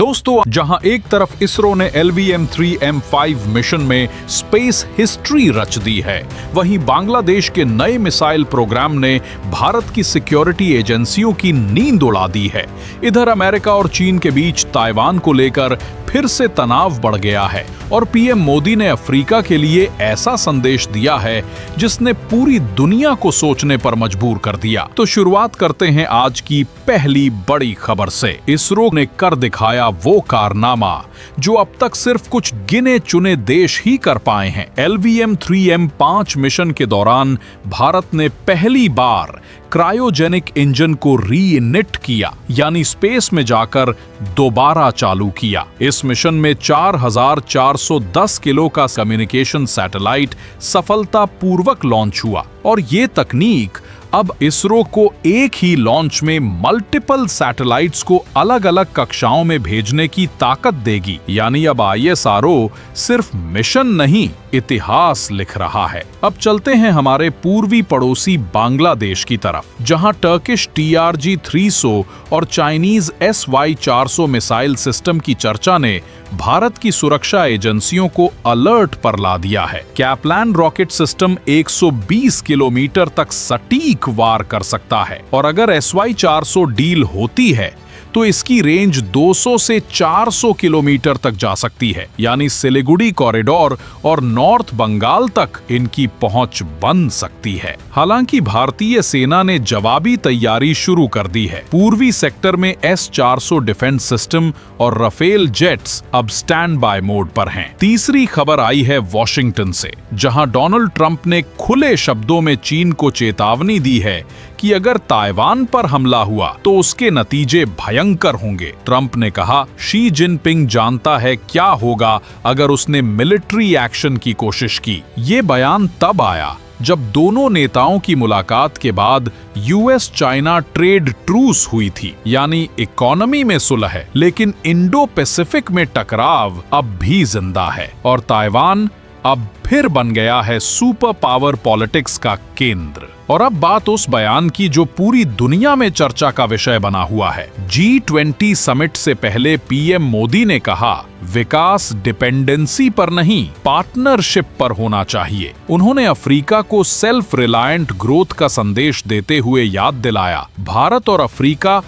दोस्तों, जहां एक तरफ इसरो ने LVM-3M5 मिशन में स्पेस हिस्ट्री रच दी है, वहीं बांग्लादेश के नए मिसाइल प्रोग्राम ने भारत की सिक्योरिटी एजेंसियों की नींद उड़ा दी है। इधर अमेरिका और चीन के बीच ताइवान को लेकर फिर से तनाव बढ़ गया है और पीएम मोदी ने अफ्रीका के लिए ऐसा संदेश दिया है जिसने पूरी दुनिया को सोचने पर मजबूर कर दिया। तो शुरुआत करते हैं आज की पहली बड़ी खबर से। इसरो ने कर दिखाया वो कारनामा जो अब तक सिर्फ कुछ गिने चुने देश ही कर पाए हैं। LVM-3M5 मिशन के दौरान भारत ने पहली बार क्रायोजेनिक इंजन को रीइनिट किया, यानी स्पेस में जाकर दोबारा चालू किया। इस मिशन में 4410 किलो का कम्युनिकेशन सैटेलाइट सफलतापूर्वक लॉन्च हुआ और ये तकनीक अब इसरो को एक ही लॉन्च में मल्टीपल सैटेलाइट्स को अलग अलग कक्षाओं में भेजने की ताकत देगी। यानी अब ISRO सिर्फ मिशन नहीं, इतिहास लिख रहा है। अब चलते हैं हमारे पूर्वी पड़ोसी बांग्लादेश की तरफ, जहां टर्किश TRG-300 और चाइनीज SY-400 मिसाइल सिस्टम की चर्चा ने भारत की सुरक्षा एजेंसियों को अलर्ट पर ला दिया है। कैप्लान रॉकेट सिस्टम 120 किलोमीटर तक सटीक वार कर सकता है और अगर SY-400 डील होती है तो इसकी रेंज 200 से 400 किलोमीटर तक जा सकती है, यानी सिलीगुड़ी कॉरिडोर और नॉर्थ बंगाल तक इनकी पहुंच बन सकती है। हालांकि भारतीय सेना ने जवाबी तैयारी शुरू कर दी है। पूर्वी सेक्टर में S-400 डिफेंस सिस्टम और राफेल जेट्स अब स्टैंड बाय मोड पर हैं। तीसरी खबर आई है वॉशिंगटन से, जहां डोनाल्ड ट्रंप ने खुले शब्दों में चीन को चेतावनी दी है कि अगर ताइवान पर हमला हुआ तो उसके नतीजे भयंकर होंगे। ट्रंप ने कहा, शी जिनपिंग जानता है क्या होगा अगर उसने मिलिट्री एक्शन की कोशिश की। ये बयान तब आया जब दोनों नेताओं की मुलाकात के बाद US चाइना ट्रेड ट्रूस हुई थी, यानी इकोनॉमी में सुलह है, लेकिन इंडो पैसिफिक में टकराव अब भी जिंदा है और ताइवान अब फिर बन गया है सुपर पावर पॉलिटिक्स का केंद्र। और अब बात उस बयान की जो पूरी दुनिया में चर्चा का विषय बना हुआ है। G20 समिट से पहले पीएम मोदी ने कहा, विकास डिपेंडेंसी पर नहीं, पार्टनरशिप पर होना चाहिए। उन्होंने अफ्रीका को सेल्फ रिलायंट ग्रोथ का संदेश देते हुए याद दिलाया, भारत और अफ्रीका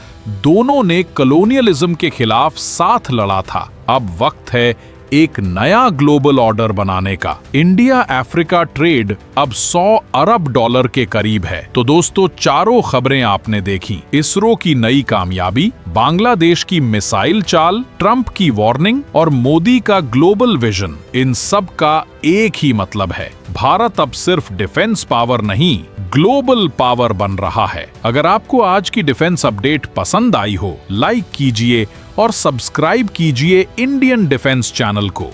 दोनों ने कॉलोनियलिज्म के खिलाफ साथ लड़ा था। अब वक्त है एक नया ग्लोबल ऑर्डर बनाने का। इंडिया अफ्रीका ट्रेड अब $100 अरब के करीब है। तो दोस्तों, चारों खबरें आपने देखी। इसरो की नई कामयाबी, बांग्लादेश की मिसाइल चाल, ट्रंप की वार्निंग और मोदी का ग्लोबल विजन, इन सब का एक ही मतलब है, भारत अब सिर्फ डिफेंस पावर नहीं, ग्लोबल पावर बन रहा है। अगर आपको आज की डिफेंस अपडेट पसंद आई हो, लाइक कीजिए और सब्सक्राइब कीजिए इंडियन डिफेंस चैनल को।